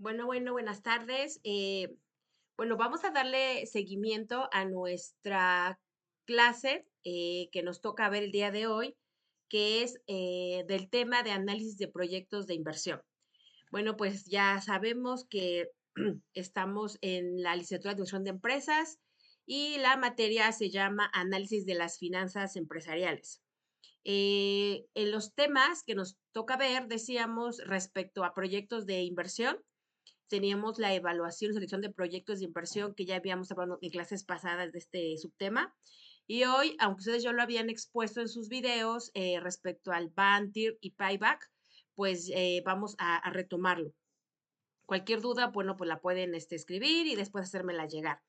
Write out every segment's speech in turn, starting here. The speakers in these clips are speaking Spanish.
Buenas tardes. Vamos a darle seguimiento a nuestra clase que nos toca ver el día de hoy, que es del tema de análisis de proyectos de inversión. Bueno, pues ya sabemos que estamos en la licenciatura de Administración de Empresas y la materia se llama Análisis de las Finanzas Empresariales. En los temas que nos toca ver, decíamos respecto a proyectos de inversión, teníamos la evaluación y selección de proyectos de inversión que ya habíamos hablado en clases pasadas de este subtema. Y hoy, aunque ustedes ya lo habían expuesto en sus videos respecto al BANTIR y payback, pues vamos a retomarlo. Cualquier duda, bueno, pues la pueden escribir y después hacérmela llegar.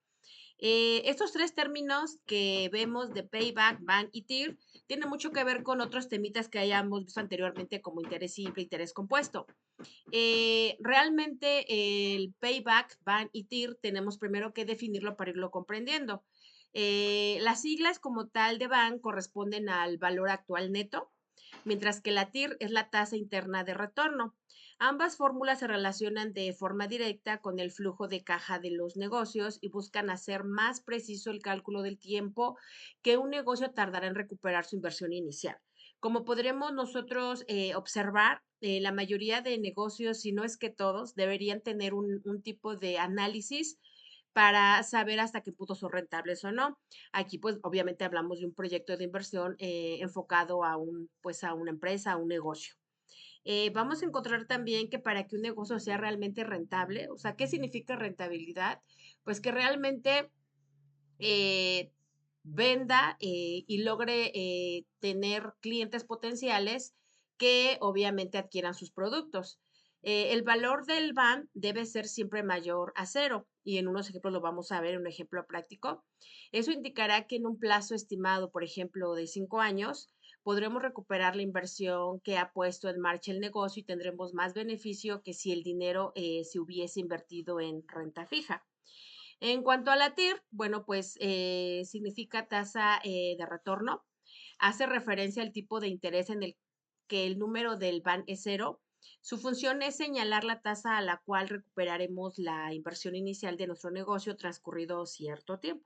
Estos tres términos que vemos de payback, ban y TIR tienen mucho que ver con otros temitas que hayamos visto anteriormente como interés simple, interés compuesto. Realmente el payback, ban y TIR tenemos primero que definirlo para irlo comprendiendo. Las siglas como tal de ban corresponden al valor actual neto, mientras que la TIR es la tasa interna de retorno. Ambas fórmulas se relacionan de forma directa con el flujo de caja de los negocios y buscan hacer más preciso el cálculo del tiempo que un negocio tardará en recuperar su inversión inicial. Como podremos nosotros observar, la mayoría de negocios, si no es que todos, deberían tener un tipo de análisis para saber hasta qué punto son rentables o no. Aquí, pues, obviamente hablamos de un proyecto de inversión enfocado pues, a una empresa, a un negocio. Vamos a encontrar también que para que un negocio sea realmente rentable, o sea, ¿qué significa rentabilidad? Pues que realmente eh, venda y logre tener clientes potenciales que obviamente adquieran sus productos. El valor del BAN debe ser siempre mayor a cero y en unos ejemplos lo vamos a ver en un ejemplo práctico. Eso indicará que en un plazo estimado, por ejemplo, de 5 años, podremos recuperar la inversión que ha puesto en marcha el negocio y tendremos más beneficio que si el dinero se hubiese invertido en renta fija. En cuanto a la TIR, bueno, pues significa tasa de retorno. Hace referencia al tipo de interés en el que el número del BAN es cero. Su función es señalar la tasa a la cual recuperaremos la inversión inicial de nuestro negocio transcurrido cierto tiempo.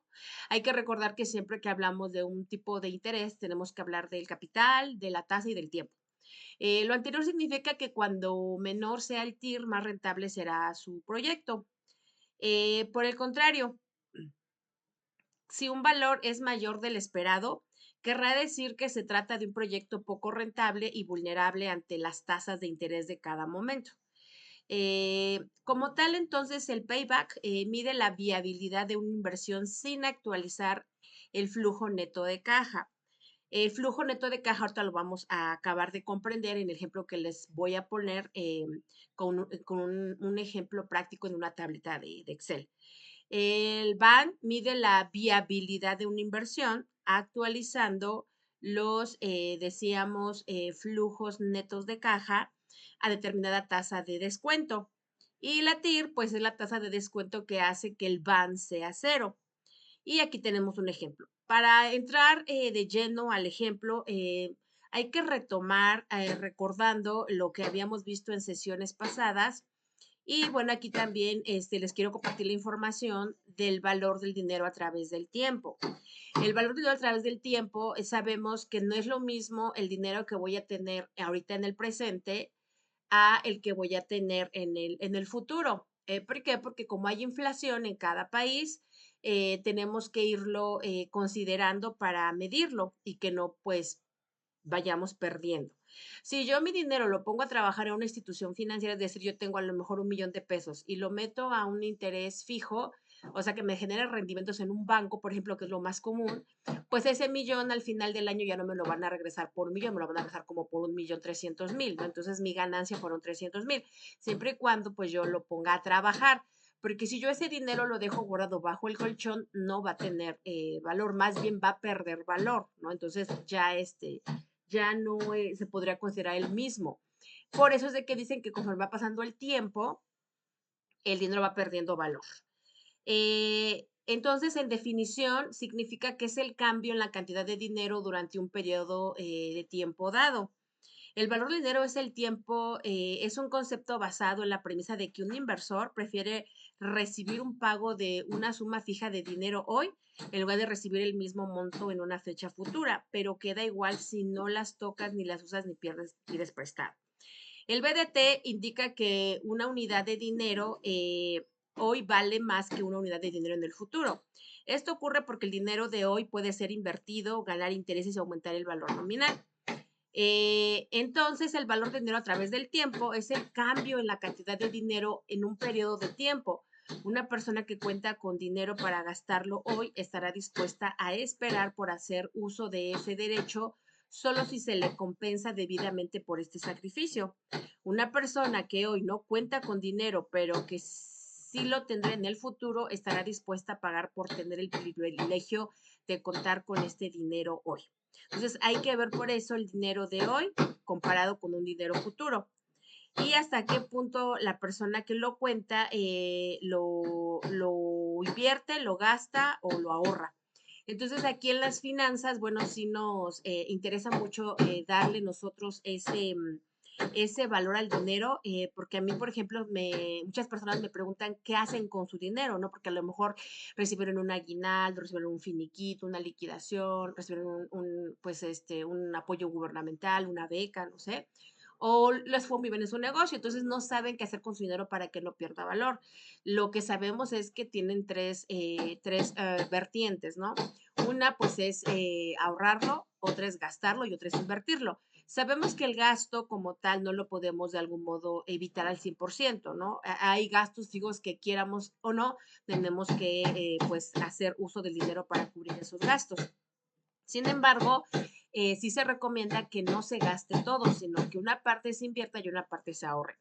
Hay que recordar que siempre que hablamos de un tipo de interés, tenemos que hablar del capital, de la tasa y del tiempo. Lo anterior significa que cuando menor sea el TIR, más rentable será su proyecto. Por el contrario, si un valor es mayor del esperado, querrá decir que se trata de un proyecto poco rentable y vulnerable ante las tasas de interés de cada momento. Como tal, entonces, el payback mide la viabilidad de una inversión sin actualizar el flujo neto de caja. El flujo neto de caja, ahorita lo vamos a acabar de comprender en el ejemplo que les voy a poner con un ejemplo práctico en una tableta de Excel. El BAN mide la viabilidad de una inversión actualizando los, decíamos, flujos netos de caja a determinada tasa de descuento. Y la TIR, pues es la tasa de descuento que hace que el BAN sea cero. Y aquí tenemos un ejemplo. Para entrar de lleno al ejemplo, hay que retomar recordando lo que habíamos visto en sesiones pasadas y bueno, aquí también les quiero compartir la información del valor del dinero a través del tiempo. El valor del dinero a través del tiempo, sabemos que no es lo mismo el dinero que voy a tener ahorita en el presente a el que voy a tener en el futuro. ¿Por qué? Porque como hay inflación en cada país, tenemos que irlo considerando para medirlo y que no pues vayamos perdiendo. Si yo mi dinero lo pongo a trabajar en una institución financiera, es decir, yo tengo a lo mejor 1 millón de pesos y lo meto a un interés fijo, o sea, que me genere rendimientos en un banco, por ejemplo, que es lo más común, pues ese millón al final del año ya no me lo van a regresar por 1 millón, me lo van a regresar como por 1.300.000, ¿no? Entonces mi ganancia fueron 300.000, siempre y cuando pues yo lo ponga a trabajar. Porque si yo ese dinero lo dejo guardado bajo el colchón, no va a tener valor, más bien va a perder valor, ¿no? Entonces ya no se podría considerar el mismo. Por eso es de que dicen que conforme va pasando el tiempo, el dinero va perdiendo valor. Entonces, en definición, significa que es el cambio en la cantidad de dinero durante un periodo de tiempo dado. El valor del dinero es el tiempo, es un concepto basado en la premisa de que un inversor prefiere recibir un pago de una suma fija de dinero hoy en lugar de recibir el mismo monto en una fecha futura, pero queda igual si no las tocas ni las usas ni pides prestado. El BDT indica que una unidad de dinero hoy vale más que una unidad de dinero en el futuro. Esto ocurre porque el dinero de hoy puede ser invertido, ganar intereses y aumentar el valor nominal. Entonces, el valor del dinero a través del tiempo es el cambio en la cantidad de dinero en un periodo de tiempo. Una persona que cuenta con dinero para gastarlo hoy estará dispuesta a esperar por hacer uso de ese derecho solo si se le compensa debidamente por este sacrificio. Una persona que hoy no cuenta con dinero, pero que sí lo tendrá en el futuro, estará dispuesta a pagar por tener el privilegio de contar con este dinero hoy. Entonces hay que ver por eso el dinero de hoy comparado con un dinero futuro y hasta qué punto la persona que lo cuenta lo invierte, lo gasta o lo ahorra. Entonces aquí en las finanzas, bueno, sí nos interesa mucho darle nosotros ese valor al dinero, porque a mí, por ejemplo, muchas personas me preguntan qué hacen con su dinero, ¿no? Porque a lo mejor recibieron un aguinaldo, recibieron un finiquito, una liquidación, recibieron un apoyo gubernamental, una beca, no sé, o les fue muy bien en su negocio, entonces no saben qué hacer con su dinero para que no pierda valor. Lo que sabemos es que tienen tres vertientes, ¿no? Una pues es ahorrarlo, otra es gastarlo y otra es invertirlo. Sabemos que el gasto como tal no lo podemos de algún modo evitar al 100%, ¿no? Hay gastos fijos que quieramos o no, tenemos que pues hacer uso del dinero para cubrir esos gastos. Sin embargo, sí se recomienda que no se gaste todo, sino que una parte se invierta y una parte se ahorre.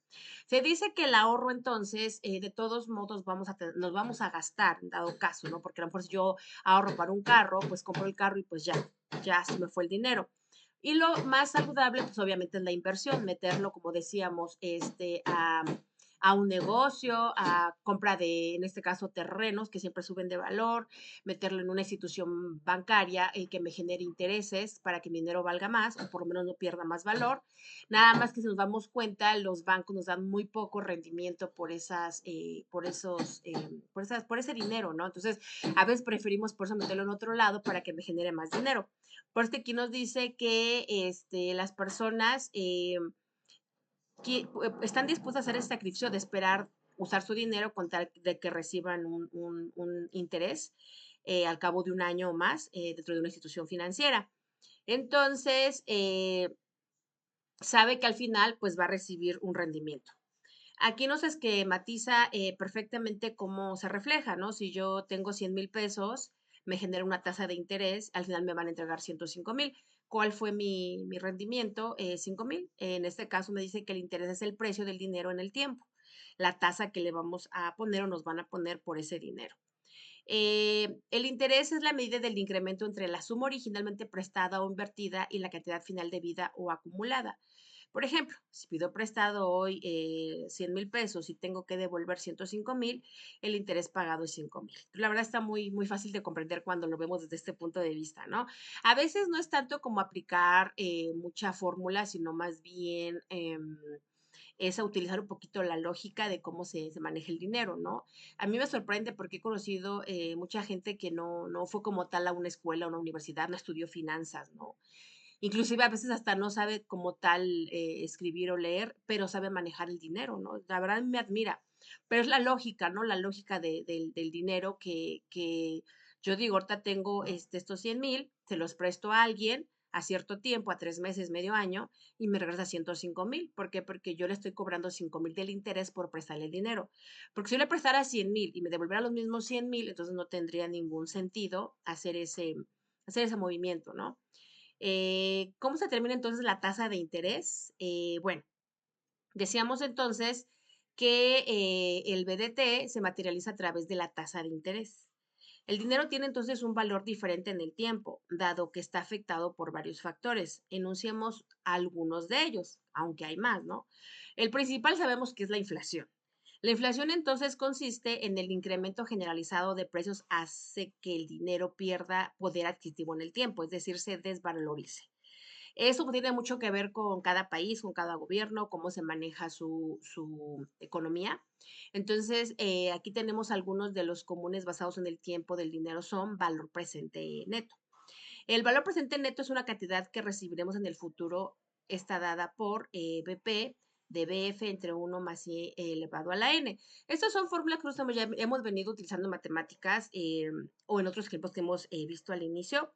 Se dice que el ahorro entonces, de todos modos, nos vamos a gastar, en dado caso, ¿no? Porque a lo mejor si yo ahorro para un carro, pues compro el carro y pues ya se me fue el dinero. Y lo más saludable, pues obviamente es la inversión, meterlo, como decíamos, a un negocio, a compra de, en este caso, terrenos que siempre suben de valor, meterlo en una institución bancaria que me genere intereses para que mi dinero valga más o por lo menos no pierda más valor. Nada más que si nos damos cuenta, los bancos nos dan muy poco rendimiento por ese dinero, ¿no? Entonces, a veces preferimos por eso meterlo en otro lado para que me genere más dinero. Por este aquí nos dice que las personas están dispuestas a hacer el sacrificio de esperar usar su dinero con tal de que reciban un interés al cabo de un año o más dentro de una institución financiera. Entonces, sabe que al final pues va a recibir un rendimiento. Aquí nos esquematiza perfectamente cómo se refleja, ¿no? Si yo tengo 100,000 pesos, me genera una tasa de interés, al final me van a entregar 105,000. ¿Cuál fue mi rendimiento? 5,000. En este caso me dice que el interés es el precio del dinero en el tiempo, la tasa que le vamos a poner o nos van a poner por ese dinero. El interés es la medida del incremento entre la suma originalmente prestada o invertida y la cantidad final de vida o acumulada. Por ejemplo, si pido prestado hoy 100,000 pesos y tengo que devolver 105,000, el interés pagado es 5,000. La verdad está muy, muy fácil de comprender cuando lo vemos desde este punto de vista, ¿no? A veces no es tanto como aplicar mucha fórmula, sino más bien es a utilizar un poquito la lógica de cómo se maneja el dinero, ¿no? A mí me sorprende porque he conocido mucha gente que no fue como tal a una escuela, a una universidad, no estudió finanzas, ¿no? Inclusive a veces hasta no sabe como tal escribir o leer, pero sabe manejar el dinero, ¿no? La verdad me admira. Pero es la lógica, ¿no? La lógica del dinero que yo digo, ahorita tengo estos 100,000, se los presto a alguien a cierto tiempo, a 3 meses, medio año, y me regresa 105,000. ¿Por qué? Porque yo le estoy cobrando 5,000 del interés por prestarle el dinero. Porque si yo le prestara 100,000 y me devolviera los mismos 100,000, entonces no tendría ningún sentido hacer ese movimiento, ¿no? ¿Cómo se determina entonces la tasa de interés? Bueno, decíamos entonces que el BDT se materializa a través de la tasa de interés. El dinero tiene entonces un valor diferente en el tiempo, dado que está afectado por varios factores. Enunciamos algunos de ellos, aunque hay más, ¿no? El principal sabemos que es la inflación. La inflación entonces consiste en el incremento generalizado de precios hace que el dinero pierda poder adquisitivo en el tiempo, es decir, se desvalorice. Eso tiene mucho que ver con cada país, con cada gobierno, cómo se maneja su economía. Entonces, aquí tenemos algunos de los comunes basados en el tiempo del dinero son valor presente neto. El valor presente neto es una cantidad que recibiremos en el futuro, está dada por BP de BF entre uno más Y elevado a la N. Estas son fórmulas que nosotros ya hemos venido utilizando en matemáticas o en otros ejemplos que hemos visto al inicio,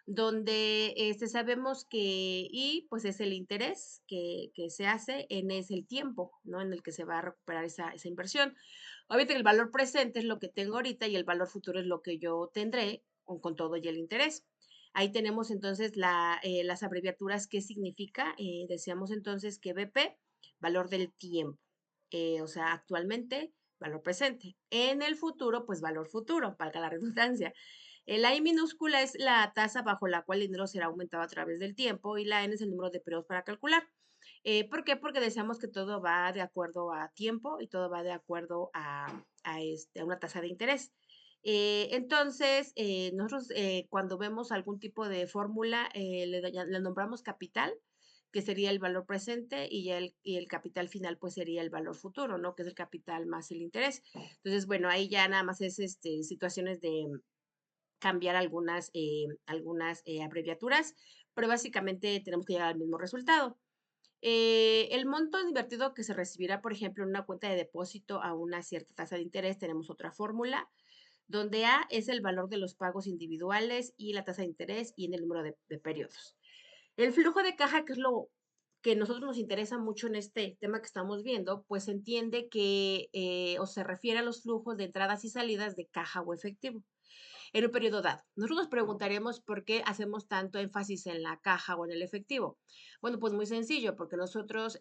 donde sabemos que I pues es el interés que se hace, N es el tiempo, ¿no? En el que se va a recuperar esa inversión. Obviamente el valor presente es lo que tengo ahorita y el valor futuro es lo que yo tendré con todo y el interés. Ahí tenemos entonces las abreviaturas, ¿qué significa? Decíamos entonces que BP, valor del tiempo. O sea, actualmente, valor presente. En el futuro, pues valor futuro, valga la redundancia. La I minúscula es la tasa bajo la cual el dinero será aumentado a través del tiempo y la N es el número de periodos para calcular. ¿Por qué? Porque decíamos que todo va de acuerdo a tiempo y todo va de acuerdo a una tasa de interés. Entonces, nosotros cuando vemos algún tipo de fórmula, le nombramos capital, que sería el valor presente, y el capital final, pues sería el valor futuro, ¿no? Que es el capital más el interés. Entonces, bueno, ahí ya nada más es situaciones de cambiar algunas abreviaturas, pero básicamente tenemos que llegar al mismo resultado. El monto invertido que se recibirá, por ejemplo, en una cuenta de depósito a una cierta tasa de interés, tenemos otra fórmula, donde A es el valor de los pagos individuales y la tasa de interés y en el número de periodos. El flujo de caja, que es lo que a nosotros nos interesa mucho en este tema que estamos viendo, pues se entiende que o se refiere a los flujos de entradas y salidas de caja o efectivo en un periodo dado. Nosotros nos preguntaremos por qué hacemos tanto énfasis en la caja o en el efectivo. Bueno, pues muy sencillo, porque nosotros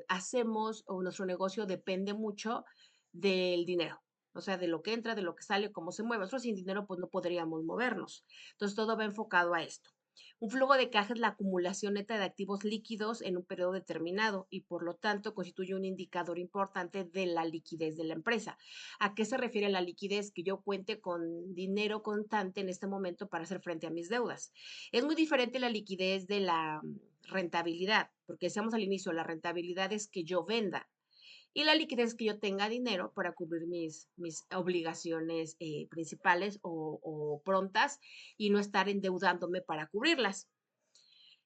hacemos o nuestro negocio depende mucho del dinero. O sea, de lo que entra, de lo que sale, cómo se mueve. Nosotros sin dinero, pues no podríamos movernos. Entonces, todo va enfocado a esto. Un flujo de caja es la acumulación neta de activos líquidos en un periodo determinado y por lo tanto constituye un indicador importante de la liquidez de la empresa. ¿A qué se refiere la liquidez? Que yo cuente con dinero constante en este momento para hacer frente a mis deudas. Es muy diferente la liquidez de la rentabilidad, porque decíamos al inicio, la rentabilidad es que yo venda y la liquidez es que yo tenga dinero para cubrir mis obligaciones principales o prontas y no estar endeudándome para cubrirlas.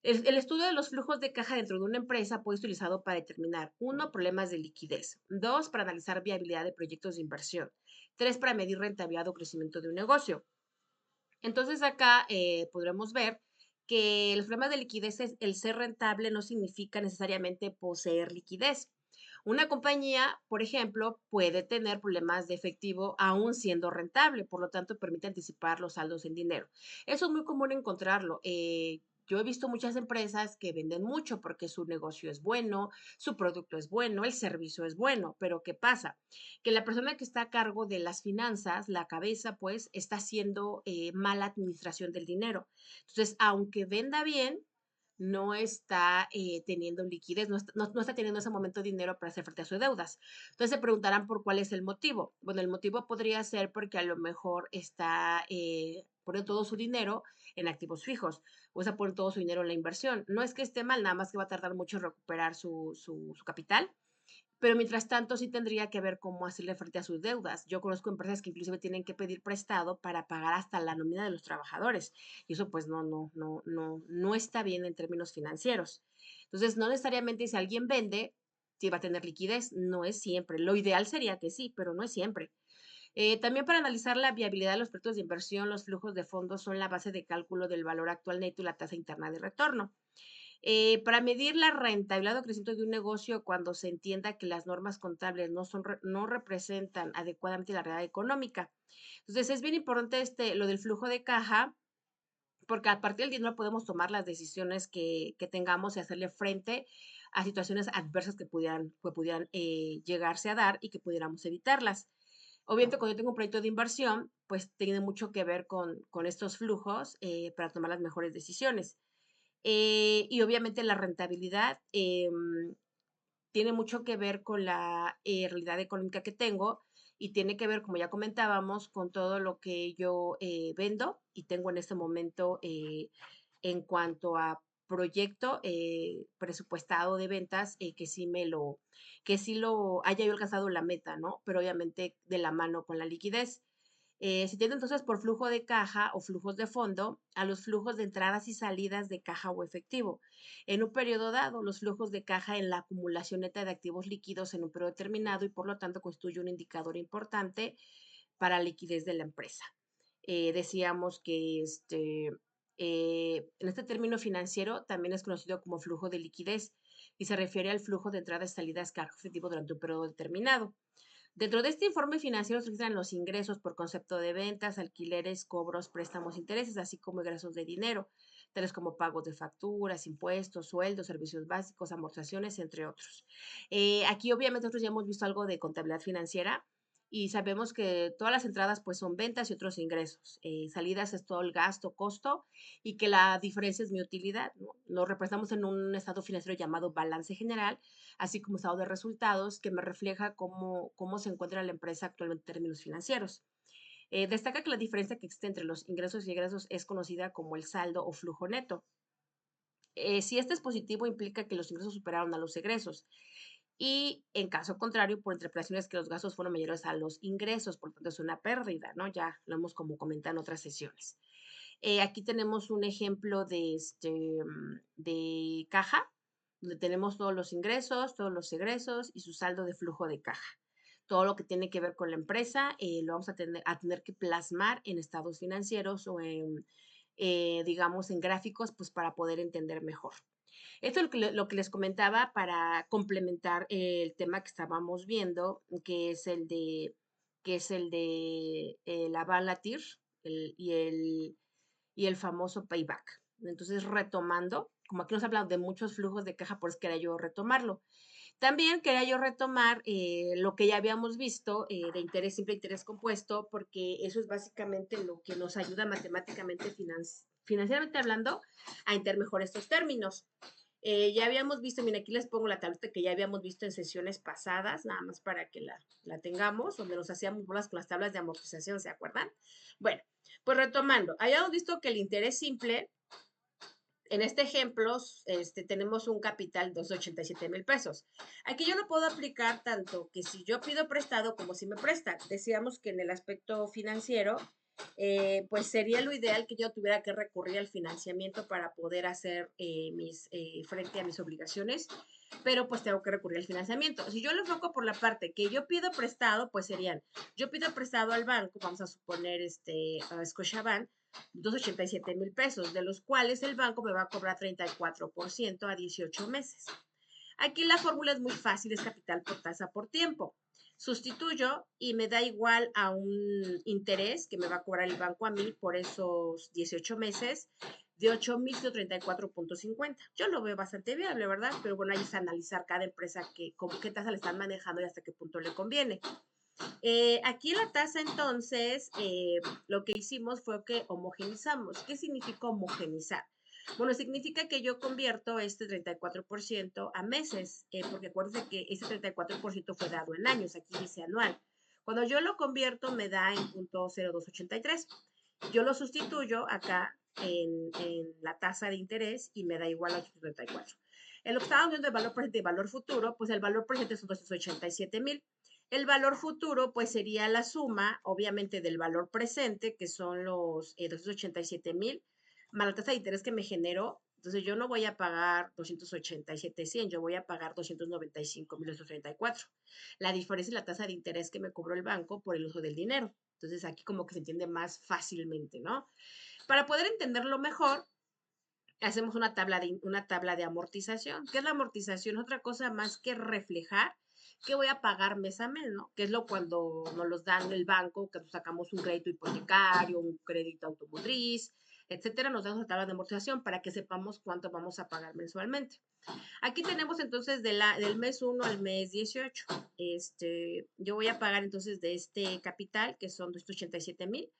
El estudio de los flujos de caja dentro de una empresa puede ser utilizado para determinar, uno, problemas de liquidez, dos, para analizar viabilidad de proyectos de inversión, tres, para medir rentabilidad o crecimiento de un negocio. Entonces acá podremos ver que los problemas de liquidez, el ser rentable no significa necesariamente poseer liquidez. Una compañía, por ejemplo, puede tener problemas de efectivo aún siendo rentable, por lo tanto permite anticipar los saldos en dinero. Eso es muy común encontrarlo. Yo he visto muchas empresas que venden mucho porque su negocio es bueno, su producto es bueno, el servicio es bueno, pero ¿qué pasa? Que la persona que está a cargo de las finanzas, la cabeza, pues está haciendo mala administración del dinero. Entonces, aunque venda bien, no está teniendo liquidez, no está teniendo ese momento dinero para hacer frente a sus deudas. Entonces se preguntarán por cuál es el motivo. Bueno, el motivo podría ser porque a lo mejor está poniendo todo su dinero en activos fijos o está poniendo todo su dinero en la inversión. No es que esté mal, nada más que va a tardar mucho en recuperar su capital, pero mientras tanto sí tendría que ver cómo hacerle frente a sus deudas. Yo conozco empresas que inclusive tienen que pedir prestado para pagar hasta la nómina de los trabajadores. Y eso pues no está bien en términos financieros. Entonces, no necesariamente si alguien vende, si va a tener liquidez, no es siempre. Lo ideal sería que sí, pero no es siempre. También para analizar la viabilidad de los proyectos de inversión, los flujos de fondos son la base de cálculo del valor actual neto y la tasa interna de retorno. Para medir la rentabilidad o crecimiento de un negocio cuando se entienda que las normas contables no representan adecuadamente la realidad económica. Entonces, es bien importante lo del flujo de caja, porque a partir del dinero podemos tomar las decisiones que tengamos y hacerle frente a situaciones adversas que pudieran llegarse a dar y que pudiéramos evitarlas. Obviamente, cuando yo tengo un proyecto de inversión, pues tiene mucho que ver con estos flujos para tomar las mejores decisiones. Y obviamente la rentabilidad tiene mucho que ver con la realidad económica que tengo y tiene que ver, como ya comentábamos, con todo lo que yo vendo y tengo en este momento en cuanto a proyecto presupuestado de ventas que sí lo haya yo alcanzado la meta, ¿no? Pero obviamente de la mano con la liquidez. Se entiende entonces por flujo de caja o flujos de fondo a los flujos de entradas y salidas de caja o efectivo. En un periodo dado, los flujos de caja en la acumulación neta de activos líquidos en un periodo determinado y por lo tanto constituye un indicador importante para la liquidez de la empresa. Decíamos que en este término financiero también es conocido como flujo de liquidez y se refiere al flujo de entradas y salidas caja efectivo durante un periodo determinado. Dentro de este informe financiero se registran los ingresos por concepto de ventas, alquileres, cobros, préstamos, intereses, así como ingresos de dinero, tales como pagos de facturas, impuestos, sueldos, servicios básicos, amortizaciones, entre otros. Aquí obviamente nosotros ya hemos visto algo de contabilidad financiera y sabemos que todas las entradas pues son ventas y otros ingresos. Salidas es todo el gasto, costo y que la diferencia es mi utilidad, ¿no? Lo representamos en un estado financiero llamado balance general, así como estado de resultados, que me refleja cómo se encuentra la empresa actualmente en términos financieros. Destaca que la diferencia que existe entre los ingresos y egresos es conocida como el saldo o flujo neto. Si este es positivo, implica que los ingresos superaron a los egresos. Y en caso contrario, por interpretaciones que los gastos fueron mayores a los ingresos, por lo tanto es una pérdida, ¿no? Ya lo hemos como comentado en otras sesiones. Aquí tenemos un ejemplo de caja, donde tenemos todos los ingresos, todos los egresos y su saldo de flujo de caja. Todo lo que tiene que ver con la empresa lo vamos a tener que plasmar en estados financieros o digamos, en gráficos, pues para poder entender mejor. Esto es lo que les comentaba para complementar el tema que estábamos viendo, que es el de la Balatir y el famoso payback. Entonces, retomando, como aquí nos hablan de muchos flujos de caja, pues quería yo retomarlo. También quería yo retomar lo que ya habíamos visto de interés simple e interés compuesto, porque eso es básicamente lo que nos ayuda matemáticamente, financieramente hablando, a entender mejor estos términos. Ya habíamos visto, mira, aquí les pongo la tablita que ya habíamos visto en sesiones pasadas, nada más para que la tengamos, donde nos hacíamos bolas con las tablas de amortización, ¿se acuerdan? Bueno, pues retomando, habíamos visto que el interés simple, en este ejemplo, tenemos un capital de 287 mil pesos. Aquí yo lo puedo aplicar tanto que si yo pido prestado como si me prestan. Decíamos que en el aspecto financiero, pues sería lo ideal que yo tuviera que recurrir al financiamiento para poder hacer frente a mis obligaciones, pero pues tengo que recurrir al financiamiento. Si yo lo enfoco por la parte que yo pido prestado, pues serían, yo pido prestado al banco, vamos a suponer a Scotiabank, 287 mil pesos, de los cuales el banco me va a cobrar 34% a 18 meses. Aquí la fórmula es muy fácil, es capital por tasa por tiempo. Sustituyo y me da igual a un interés que me va a cobrar el banco a mí por esos 18 meses de 8,134.50. Yo lo veo bastante viable, ¿verdad? Pero bueno, ahí es analizar cada empresa qué tasa le están manejando y hasta qué punto le conviene. Aquí la tasa entonces, lo que hicimos fue que homogenizamos. ¿Qué significa homogenizar? Bueno, significa que yo convierto este 34% a meses, porque acuérdense que ese 34% fue dado en años, aquí dice anual. Cuando yo lo convierto me da en .0283. Yo lo sustituyo acá en la tasa de interés y me da igual a 834. En lo que estamos viendo de valor presente y valor futuro, pues el valor presente son 287,000. El valor futuro, pues sería la suma, obviamente, del valor presente, que son los 287,000, más la tasa de interés que me generó. Entonces, yo no voy a pagar 287,100, yo voy a pagar 295,834. La diferencia es la tasa de interés que me cobró el banco por el uso del dinero. Entonces, aquí como que se entiende más fácilmente, ¿no? Para poder entenderlo mejor, hacemos una tabla de amortización. ¿Qué es la amortización? Otra cosa más que reflejar qué voy a pagar mes a mes, ¿no? Que es lo cuando nos los dan el banco, que sacamos un crédito hipotecario, un crédito automotriz, etcétera, nos dan una tabla de amortización para que sepamos cuánto vamos a pagar mensualmente. Aquí tenemos entonces del mes 1 al mes 18. Yo voy a pagar entonces de este capital, que son 287,000,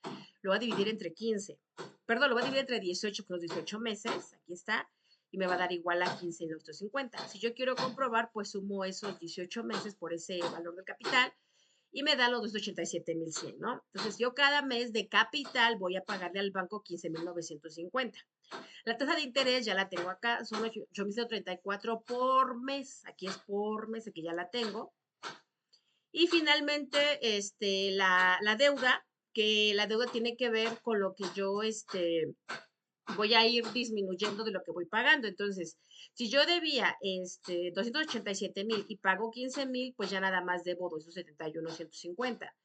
lo voy a dividir entre 15. Perdón, lo voy a dividir entre 18, por los 18 meses, aquí está, y me va a dar igual a 15,950. Si yo quiero comprobar, pues sumo esos 18 meses por ese valor del capital y me da los 287,100, ¿no? Entonces yo cada mes de capital voy a pagarle al banco 15,950. La tasa de interés ya la tengo acá, son 8,134 por mes. Aquí es por mes, aquí ya la tengo. Y finalmente, la deuda, que la deuda tiene que ver con lo que yo, voy a ir disminuyendo de lo que voy pagando. Entonces, si yo debía 287,000 y pago 15,000, pues ya nada más debo 271,150.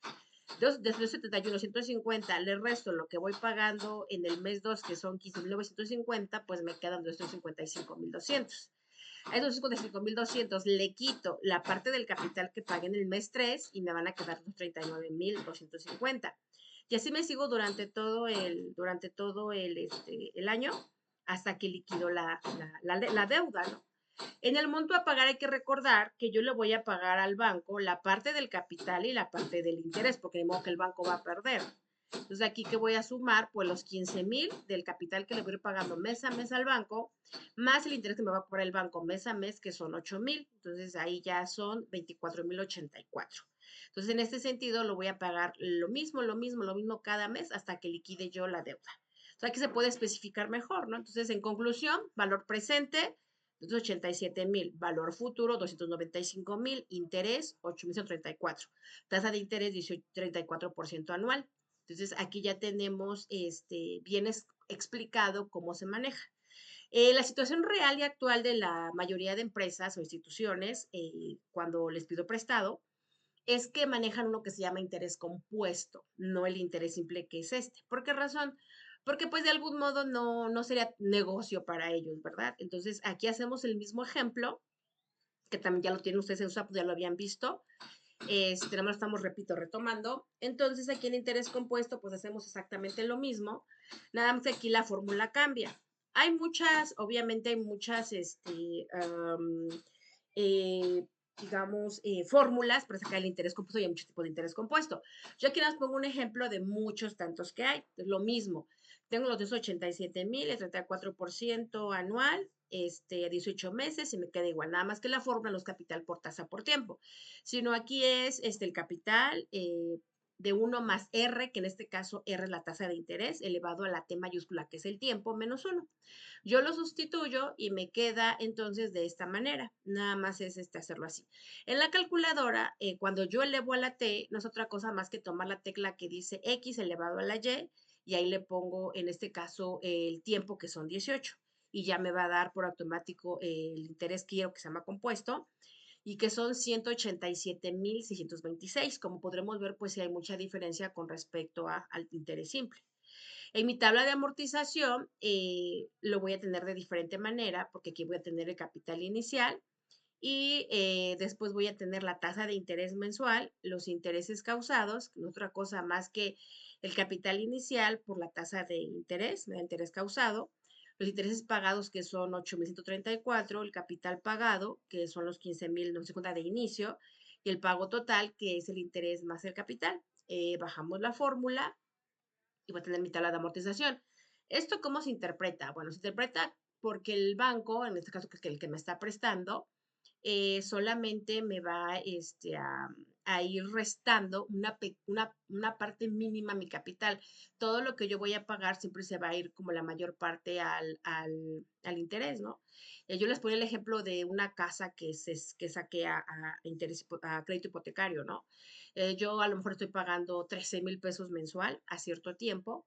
De esos 71,150 le resto lo que voy pagando en el mes 2, que son 15,950, pues me quedan 255,200. A esos 55,200 le quito la parte del capital que pagué en el mes 3 y me van a quedar 39,250. Y así me sigo durante todo el año hasta que liquido la deuda, ¿no? En el monto a pagar hay que recordar que yo le voy a pagar al banco la parte del capital y la parte del interés, porque de modo que el banco va a perder. Entonces aquí que voy a sumar, pues los 15,000 del capital que le voy a ir pagando mes a mes al banco, más el interés que me va a cobrar el banco mes a mes, que son 8,000. Entonces ahí ya son 24,084. Entonces en este sentido lo voy a pagar lo mismo cada mes hasta que liquide yo la deuda. O sea que se puede especificar mejor, ¿no? Entonces en conclusión, valor presente, 287,000, valor futuro 295,000, interés 8,134, tasa de interés 18,34% anual. Entonces aquí ya tenemos bien explicado cómo se maneja. La situación real y actual de la mayoría de empresas o instituciones cuando les pido prestado es que manejan uno que se llama interés compuesto, no el interés simple que es este. ¿Por qué razón? Porque pues de algún modo no sería negocio para ellos, ¿verdad? Entonces aquí hacemos el mismo ejemplo, que también ya lo tienen ustedes en SAP, ya lo habían visto, nada más lo estamos, repito, retomando. Entonces aquí en interés compuesto pues hacemos exactamente lo mismo, nada más que aquí la fórmula cambia. Obviamente hay muchas, eh, digamos, fórmulas para sacar el interés compuesto y hay muchos tipos de interés compuesto. Yo aquí les pongo un ejemplo de muchos tantos que hay. Es lo mismo. Tengo los 287,000, el 34% anual, 18 meses y me queda igual. Nada más que la fórmula no es capital por tasa por tiempo, sino aquí es el capital de 1 más R, que en este caso R es la tasa de interés, elevado a la T mayúscula, que es el tiempo, menos 1. Yo lo sustituyo y me queda entonces de esta manera. Nada más es hacerlo así. En la calculadora, cuando yo elevo a la T, no es otra cosa más que tomar la tecla que dice X elevado a la y ahí le pongo, en este caso, el tiempo, que son 18. Y ya me va a dar por automático el interés que quiero, que se llama compuesto, y que son 187,626. Como podremos ver, pues sí hay mucha diferencia con respecto al interés simple. En mi tabla de amortización lo voy a tener de diferente manera, porque aquí voy a tener el capital inicial y después voy a tener la tasa de interés mensual, los intereses causados, que no es otra cosa más que el capital inicial por la tasa de interés, el interés causado, los intereses pagados, que son 8,134, el capital pagado, que son los 15,950 de inicio, y el pago total, que es el interés más el capital. Bajamos la fórmula y va a tener mi tabla de amortización. ¿Esto cómo se interpreta? Bueno, se interpreta porque el banco, en este caso que es el que me está prestando, solamente me va a ir restando una parte mínima a mi capital. Todo lo que yo voy a pagar siempre se va a ir como la mayor parte al interés, ¿no? Yo les ponía el ejemplo de una casa que saqué a crédito hipotecario, ¿no? Yo a lo mejor estoy pagando 13,000 pesos mensual a cierto tiempo,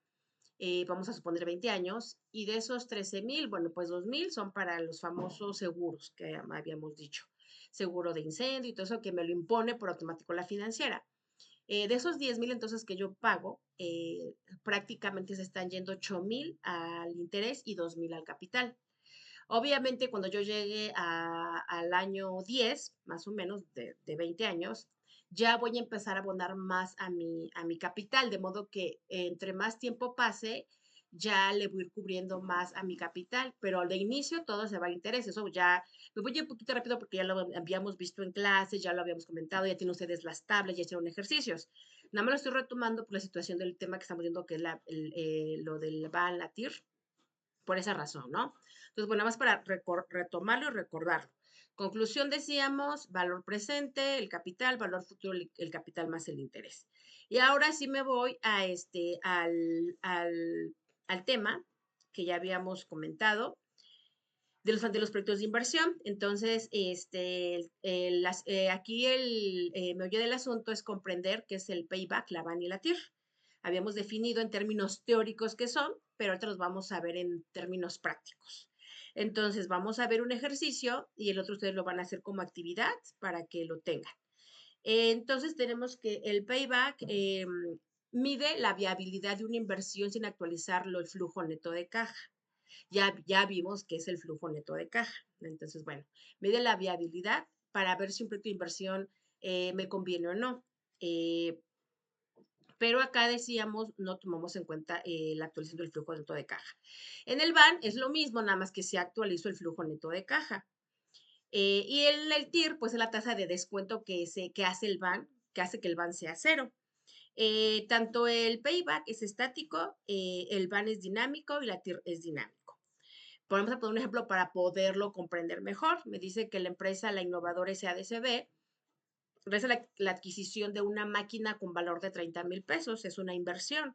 vamos a suponer 20 años, y de esos 13,000, bueno, pues 2,000 son para los famosos seguros que habíamos dicho, seguro de incendio y todo eso que me lo impone por automático la financiera. De esos 10,000 entonces que yo pago, prácticamente se están yendo 8,000 al interés y 2,000 al capital. Obviamente, cuando yo llegue al año 10, más o menos, de 20 años, ya voy a empezar a abonar más a mi capital, de modo que entre más tiempo pase, ya le voy a ir cubriendo más a mi capital, pero de inicio todo se va al interés. Eso ya, me voy a ir un poquito rápido porque ya lo habíamos visto en clases, ya lo habíamos comentado, ya tienen ustedes las tablas, ya hicieron ejercicios. Nada más lo estoy retomando por la situación del tema que estamos viendo, que es lo del VAN, la TIR, por esa razón, ¿no? Entonces, bueno, más para retomarlo y recordarlo. Conclusión, decíamos, valor presente, el capital, valor futuro, el capital más el interés. Y ahora sí me voy al tema que ya habíamos comentado, de los proyectos de inversión. Entonces, aquí el meollo del asunto es comprender qué es el payback, la BAN y la TIR. Habíamos definido en términos teóricos qué son, pero ahorita los vamos a ver en términos prácticos. Entonces, vamos a ver un ejercicio y el otro ustedes lo van a hacer como actividad para que lo tengan. Entonces, tenemos que el payback mide la viabilidad de una inversión sin actualizarlo el flujo neto de caja. Ya vimos que es el flujo neto de caja. Entonces, bueno, mide la viabilidad para ver si un proyecto de inversión me conviene o no. Pero acá decíamos, no tomamos en cuenta la actualización del flujo neto de caja. En el BAN es lo mismo, nada más que se actualizó el flujo neto de caja. Y el TIR, pues es la tasa de descuento que hace el BAN, que hace que el BAN sea cero. Tanto el payback es estático, el BAN es dinámico y la TIR es dinámico. Vamos a poner un ejemplo para poderlo comprender mejor. Me dice que la empresa, la innovadora SADCB, realiza la adquisición de una máquina con valor de 30,000 pesos. Es una inversión.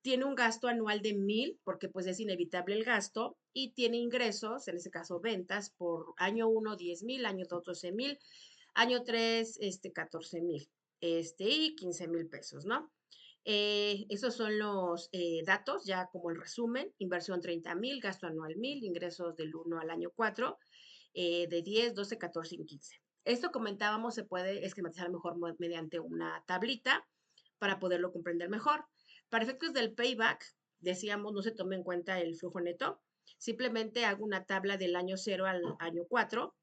Tiene un gasto anual de 1,000, porque pues es inevitable el gasto, y tiene ingresos, en este caso ventas, por año 1, 10,000, año 2, 12,000, año 3, 14,000, y 15,000 pesos, ¿no? Esos son los datos, ya como en resumen: inversión 30,000, gasto anual 1,000, ingresos del 1 al año 4, de 10, 12, 14 y 15. Esto comentábamos, se puede esquematizar mejor mediante una tablita para poderlo comprender mejor. Para efectos del payback, decíamos, no se toma en cuenta el flujo neto, simplemente hago una tabla del año 0 al año 4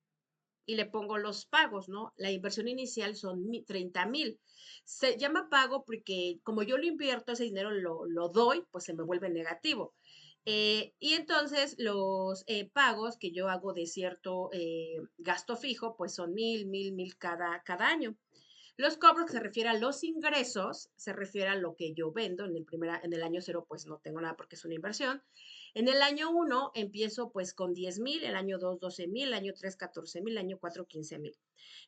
y le pongo los pagos, ¿no? La inversión inicial son 30,000. Se llama pago porque como yo lo invierto, ese dinero lo doy, pues se me vuelve negativo. Y entonces los pagos que yo hago de cierto gasto fijo, pues son 1,000 cada año. Los cobros, que se refiere a los ingresos, se refiere a lo que yo vendo. En el año 0, pues no tengo nada porque es una inversión. En el año 1 empiezo pues con 10,000, el año 2, 12,000, el año 3, 14,000, el año 4, 15,000.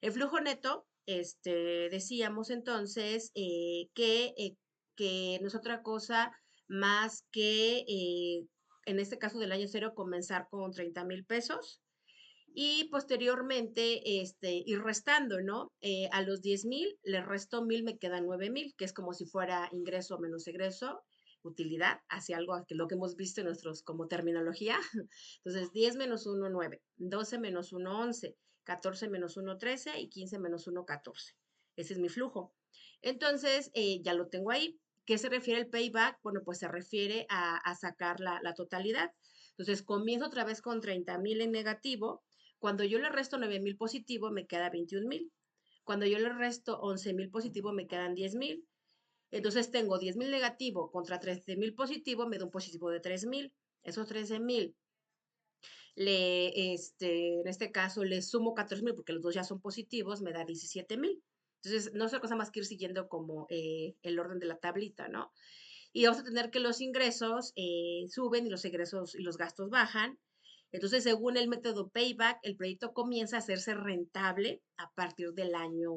El flujo neto, decíamos entonces que no es otra cosa más que, en este caso del año 0, comenzar con 30,000 pesos y posteriormente ir restando, ¿no? A los 10,000 le resto 1,000, me quedan 9,000, que es como si fuera ingreso menos egreso, utilidad, hacia algo que lo que hemos visto en nuestros como terminología. Entonces, 10 menos 1, 9, 12 menos 1, 11, 14 menos 1, 13 y 15 menos 1, 14. Ese es mi flujo. Entonces, ya lo tengo ahí. ¿Qué se refiere el payback? Bueno, pues se refiere a sacar la totalidad. Entonces, comienzo otra vez con 30,000 en negativo. Cuando yo le resto 9,000 positivo, me queda 21,000. Cuando yo le resto 11,000 positivo, me quedan 10,000. Entonces tengo 10,000 negativo contra 13,000 positivo, me da un positivo de 3,000. Esos 13,000, en este caso, le sumo 14,000 porque los dos ya son positivos, me da 17,000. Entonces, no es otra cosa más que ir siguiendo como el orden de la tablita, ¿no? Y vamos a tener que los ingresos suben y los egresos y los gastos bajan. Entonces, según el método payback, el proyecto comienza a hacerse rentable a partir del año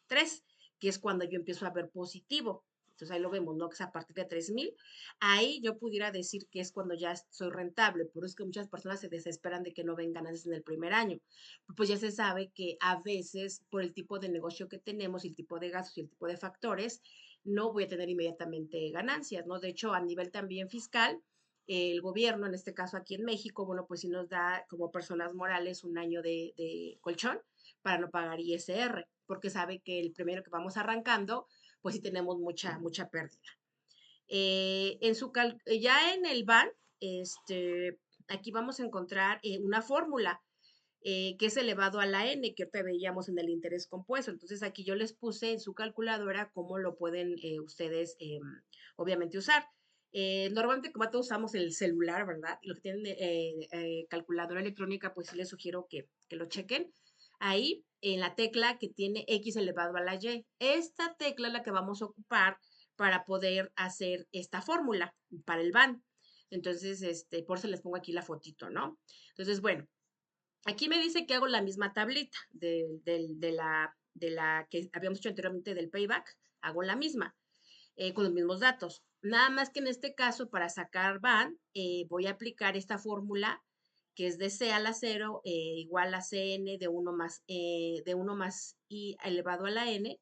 3, que es cuando yo empiezo a ver positivo. Entonces ahí lo vemos, ¿no? Que es a partir de 3,000. Ahí yo pudiera decir que es cuando ya soy rentable. Por eso es que muchas personas se desesperan de que no ven ganancias en el primer año. Pues ya se sabe que a veces, por el tipo de negocio que tenemos, el tipo de gastos y el tipo de factores, no voy a tener inmediatamente ganancias, ¿no? De hecho, a nivel también fiscal, el gobierno, en este caso aquí en México, bueno, pues sí nos da como personas morales un año de colchón para no pagar ISR, porque sabe que el primero que vamos arrancando, pues sí tenemos mucha pérdida. Ya en el BAN, aquí vamos a encontrar una fórmula que es elevado a la n, que ahorita veíamos en el interés compuesto. Entonces aquí yo les puse en su calculadora cómo lo pueden ustedes obviamente usar. Normalmente como todos usamos el celular, ¿verdad? Los que tienen calculadora electrónica, pues sí les sugiero que lo chequen. Ahí en la tecla que tiene x elevado a la y. Esta tecla es la que vamos a ocupar para poder hacer esta fórmula para el BAN. Entonces, por eso les pongo aquí la fotito, ¿no? Entonces, bueno, aquí me dice que hago la misma tablita de la que habíamos hecho anteriormente del payback, hago la misma. con los mismos datos. Nada más que en este caso, para sacar van, voy a aplicar esta fórmula que es de C a la 0 igual a Cn de 1 más i elevado a la n,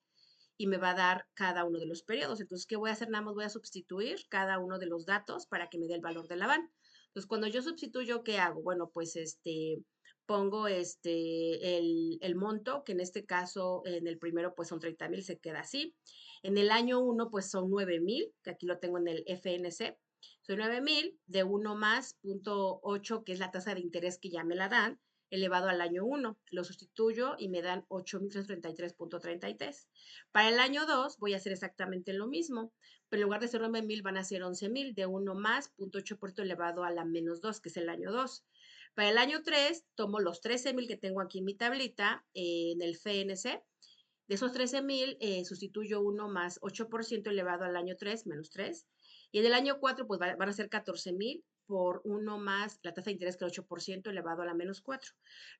y me va a dar cada uno de los periodos. Entonces, ¿qué voy a hacer? Nada más voy a sustituir cada uno de los datos para que me dé el valor de la van. Entonces, cuando yo sustituyo, ¿qué hago? Bueno, pues pongo el monto, que en este caso, en el primero, pues son 30,000, se queda así. En el año 1, pues son 9,000, que aquí lo tengo en el FNC. Son 9,000 de 1 más 0.8, que es la tasa de interés que ya me la dan, elevado al año 1. Lo sustituyo y me dan 8,333.33. Para el año 2 voy a hacer exactamente lo mismo, pero en lugar de ser 9,000 van a ser 11,000 de 1 más 0.8 elevado a la menos 2, que es el año 2. Para el año 3 tomo los 13,000 que tengo aquí en mi tablita en el FNC. De esos 13,000 sustituyo 1 más 8% elevado al año 3 menos 3. Y en el año 4 pues van a ser 14,000 por 1 más la tasa de interés que es el 8% elevado a la menos 4.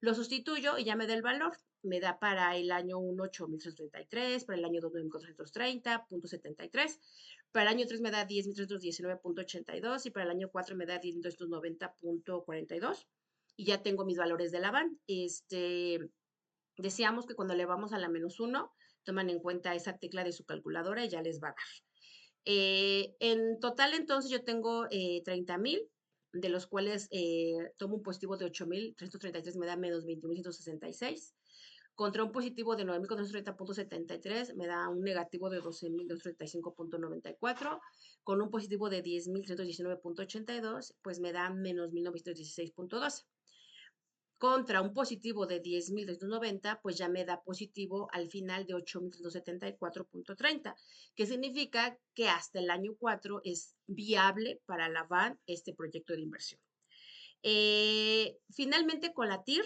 Lo sustituyo y ya me da el valor. Me da para el año 1 8,333, para el año 2 9,430.73, para el año 3 me da 10,319.82 y para el año 4 me da 10,290.42. Y ya tengo mis valores de la van. Decíamos que cuando le vamos a la menos 1, toman en cuenta esa tecla de su calculadora y ya les va a dar. En total, entonces, yo tengo 30,000, de los cuales tomo un positivo de 8,333, me da menos 20,166. Contra un positivo de 9,430.73, me da un negativo de 12,235.94. Con un positivo de 10,319.82, pues me da menos 1,916.12. Contra un positivo de 10,390, pues ya me da positivo al final de 8,374.30, que significa que hasta el año 4 es viable para la van este proyecto de inversión. Finalmente, con la TIR,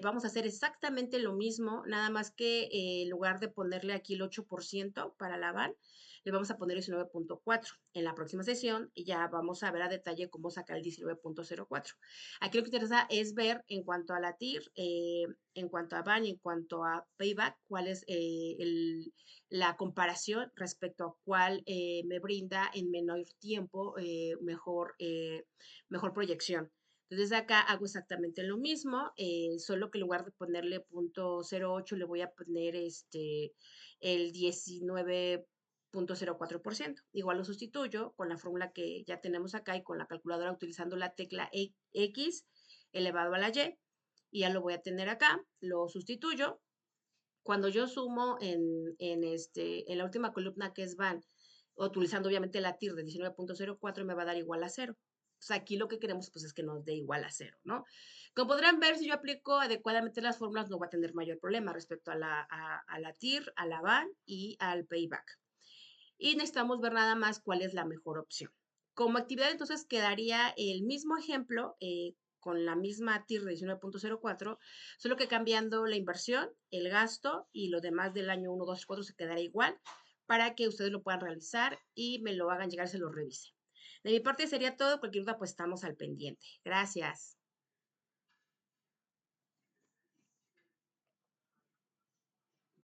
vamos a hacer exactamente lo mismo, nada más que en lugar de ponerle aquí el 8% para la van, le vamos a poner el 19,4. En la próxima sesión ya vamos a ver a detalle cómo sacar el 19,04. Aquí lo que interesa es ver en cuanto a la TIR, en cuanto a van y en cuanto a payback, cuál es la comparación respecto a cuál me brinda en menor tiempo mejor proyección. Entonces acá hago exactamente lo mismo, solo que en lugar de ponerle .08 le voy a poner el 19,04%. Igual lo sustituyo con la fórmula que ya tenemos acá y con la calculadora utilizando la tecla X elevado a la y ya lo voy a tener acá, lo sustituyo. Cuando yo sumo en la última columna que es van, utilizando obviamente la TIR de 19,04, me va a dar igual a 0. O sea, aquí lo que queremos pues es que nos dé igual a 0, ¿no? Como podrán ver, si yo aplico adecuadamente las fórmulas, no va a tener mayor problema respecto a la TIR, a la van y al payback. Y necesitamos ver nada más cuál es la mejor opción. Como actividad, entonces, quedaría el mismo ejemplo con la misma TIR de 19,04, solo que cambiando la inversión, el gasto y lo demás del año 1, 2, 4 se quedará igual para que ustedes lo puedan realizar y me lo hagan llegar, se lo revise. De mi parte sería todo. Cualquier duda, pues estamos al pendiente. Gracias.